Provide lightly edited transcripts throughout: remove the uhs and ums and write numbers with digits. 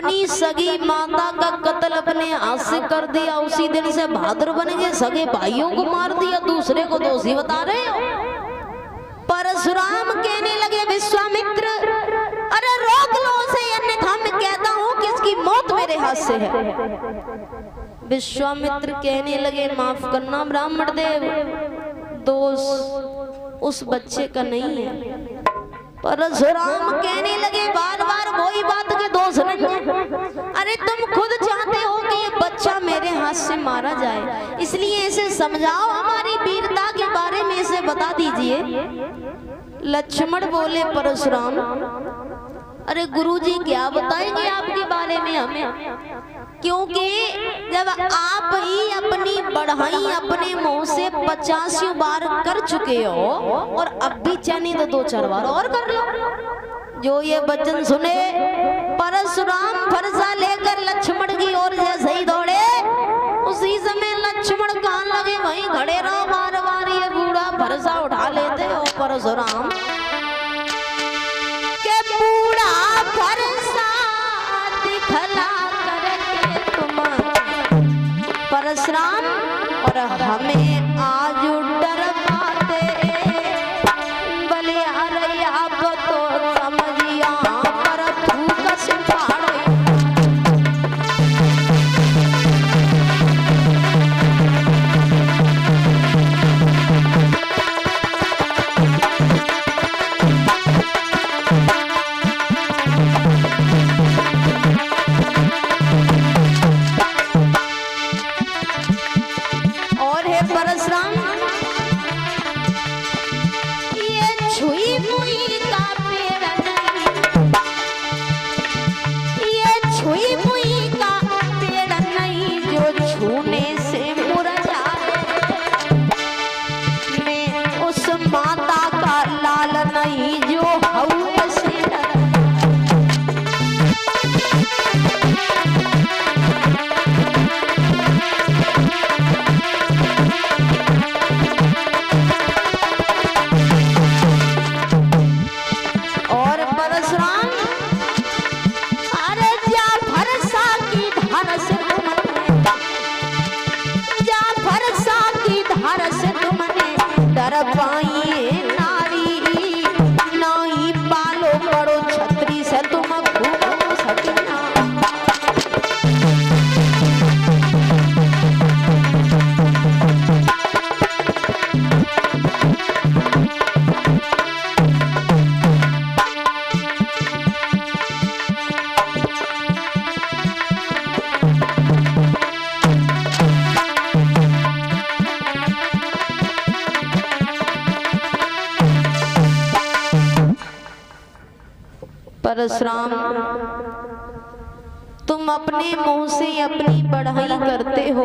अपनी सगी माता का कत्ल अपने हाथ से कर दिया, उसी दिन से बहादुर बन गए, सगे भाइयों को मार दिया, दूसरे को दोषी बता रहे हो। परशुराम कहने लगे विश्वामित्र, अरे रोक लो उसे, अन्यथा मैं कहता हूँ कि इसकी मौत मेरे हाथ से है। विश्वामित्र कहने लगे माफ करना ब्राह्मण देव, दोष उस बच्चे का नहीं है। परशुराम कहने लगे बार बार वही बात के दोष नहीं है, अरे तुम खुद चाहते हो कि ये बच्चा मेरे हाथ से मारा जाए, इसलिए इसे समझाओ, हमारी वीरता के बारे में इसे बता दीजिए। लक्ष्मण बोले परशुराम, अरे गुरुजी क्या बताएंगे आपके बारे में हमें, क्योंकि जब आप ही अपनी बढ़ाई अपने मुंह से 50 बार कर चुके हो और अब भी चाहनी तो 2-4 बार और कर लो। जो ये वचन सुने परशुराम फरसा लेकर लक्ष्मण की ओर जैसे ही दौड़े, उसी समय लक्ष्मण कहने लगे वहीं खड़े रहो, बार बार ये बूढ़ा फरसा उठा लेते हो परशुराम के बूढ़ा फरसा दिखला करके तुम परशुराम और हमें आज डर पाते बलिहारी आप तो समझिया पर भूख सिंहाड़े। परशुराम तुम अपने मुंह से अपनी बढ़ाई करते हो,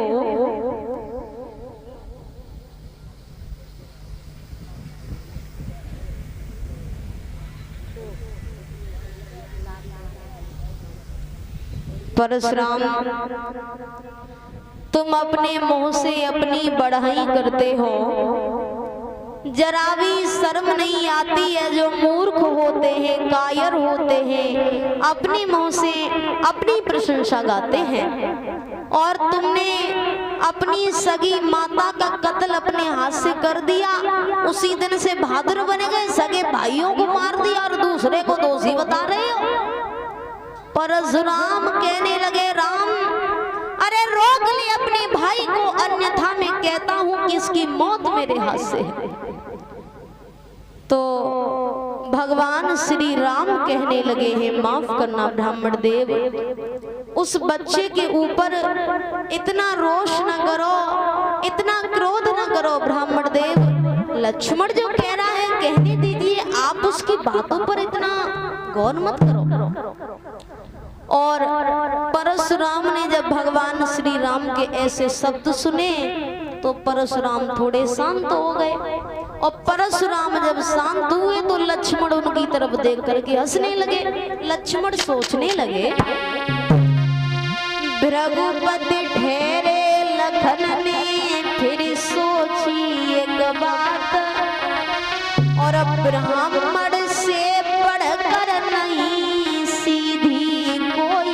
परशुराम तुम अपने मुंह से अपनी बढ़ाई करते हो, जरा भी शर्म नहीं आती है। जो मूर्ख होते हैं, कायर होते हैं, अपने मुंह से अपनी प्रशंसा गाते हैं, और तुमने अपनी सगी माता का कत्ल अपने हाथ से कर दिया, उसी दिन से बहादुर बने गए, सगे भाइयों को मार दिया और दूसरे को दोषी बता रहे हो। परशुराम कहने लगे राम, अरे रोक ले अपने भाई को, अन्यथा मैं कहता हूं कि इसकी मौत मेरे हाथ से है। तो भगवान श्री राम कहने लगे हैं माफ करना ब्राह्मण देव, उस बच्चे के ऊपर इतना रोष न करो, इतना क्रोध न करो ब्राह्मण देव। लक्ष्मण जो कह रहा है कहने दीजिए, आप उसकी बातों पर इतना गौर मत करो। और परशुराम ने जब भगवान श्री राम के ऐसे शब्द सुने तो परशुराम थोड़े शांत हो गए, और परशुराम जब शांत हुए तो लक्ष्मण उनकी तरफ देख करके हंसने लगे। लक्ष्मण सोचने लगे भृगुपति ठहरे लखन ने फिर सोची एक बात, और ब्राह्मण से पढ़कर नहीं सीधी कोई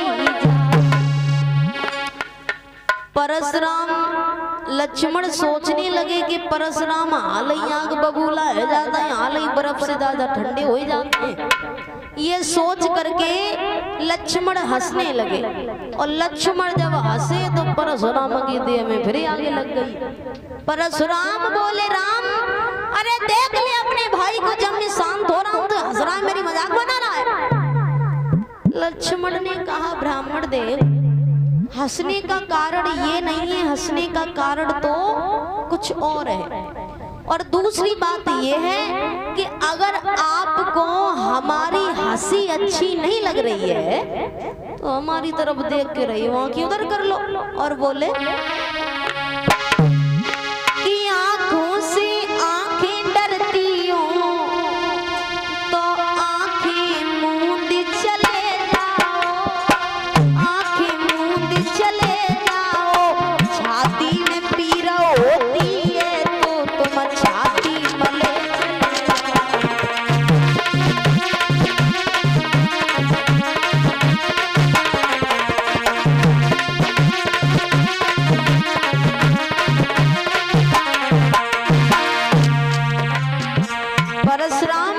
परशुराम लक्ष्मण सोचने लगे कि परशुराम हाल ही आग बबूला है जाता है, हाल ही बर्फ से ज्यादा ठंडे हो जाते हैं। ये सोच करके लक्ष्मण हंसने लगे, और लक्ष्मण जब हंसे तो परशुराम की देह में फिर आगे लग गई। परशुराम बोले, राम अरे देख ले अपने भाई को, जब मैं शांत हो रहा हूं तो हंस रहा है, मेरी मजाक बना रहा है। लक्ष्मण ने कहा, ब्राह्मण देव हंसने का कारण ये नहीं है, हंसने का कारण तो कुछ और है। और दूसरी बात ये है कि अगर आपको हमारी हंसी अच्छी नहीं लग रही है तो हमारी तरफ देख के रहिए, वहां की उधर कर लो। और बोले कि आंखों से आंखें डरती हो तो आंखें मूंद चले जाओ, आंखें मूंद चले जाओ, छाती में पीर होती है तो तुम छाती मले परशुराम,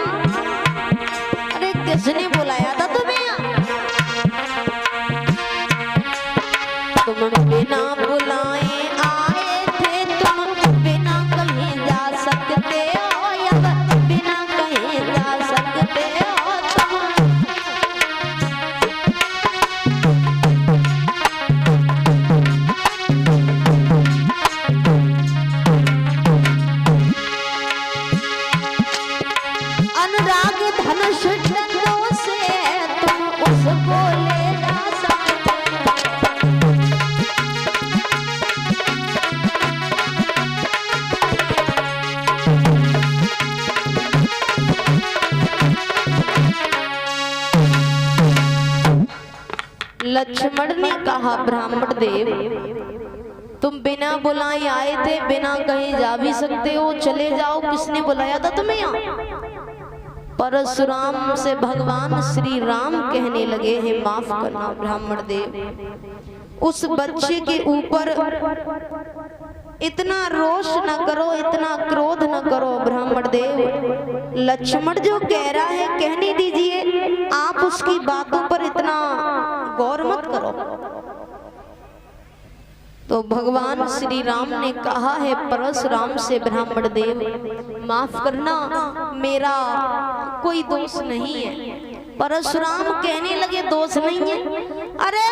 अरे किसने बुलाया था तुम्हें? तुम बिना बुलाए आए थे, तुम बिना कहीं जा सकते हो, अब बिना कहीं जा सकते हो तुम। अनुराग धनुष डंडों से तुम उसको ले जा सकते हो। लक्ष्मण ने कहा, ब्राह्मण देव तुम बिना बुलाए आए थे, बिना कहीं जा भी सकते हो, चले जाओ, किसने बुलाया था तुम्हें यहाँ? परशुराम से भगवान श्री राम कहने लगे, हे माफ करना ब्राह्मण देव, उस बच्चे के ऊपर इतना रोष न करो, इतना क्रोध न करो ब्राह्मण देव। लक्ष्मण जो कह रहा है कहने दीजिए, आप उसकी बातों पर इतना गौर मत करो। तो भगवान श्री राम ने कहा है परशुराम से, ब्राह्मण देव माफ करना, मेरा कोई दोष नहीं है। परशुराम कहने लगे, दोष नहीं है? अरे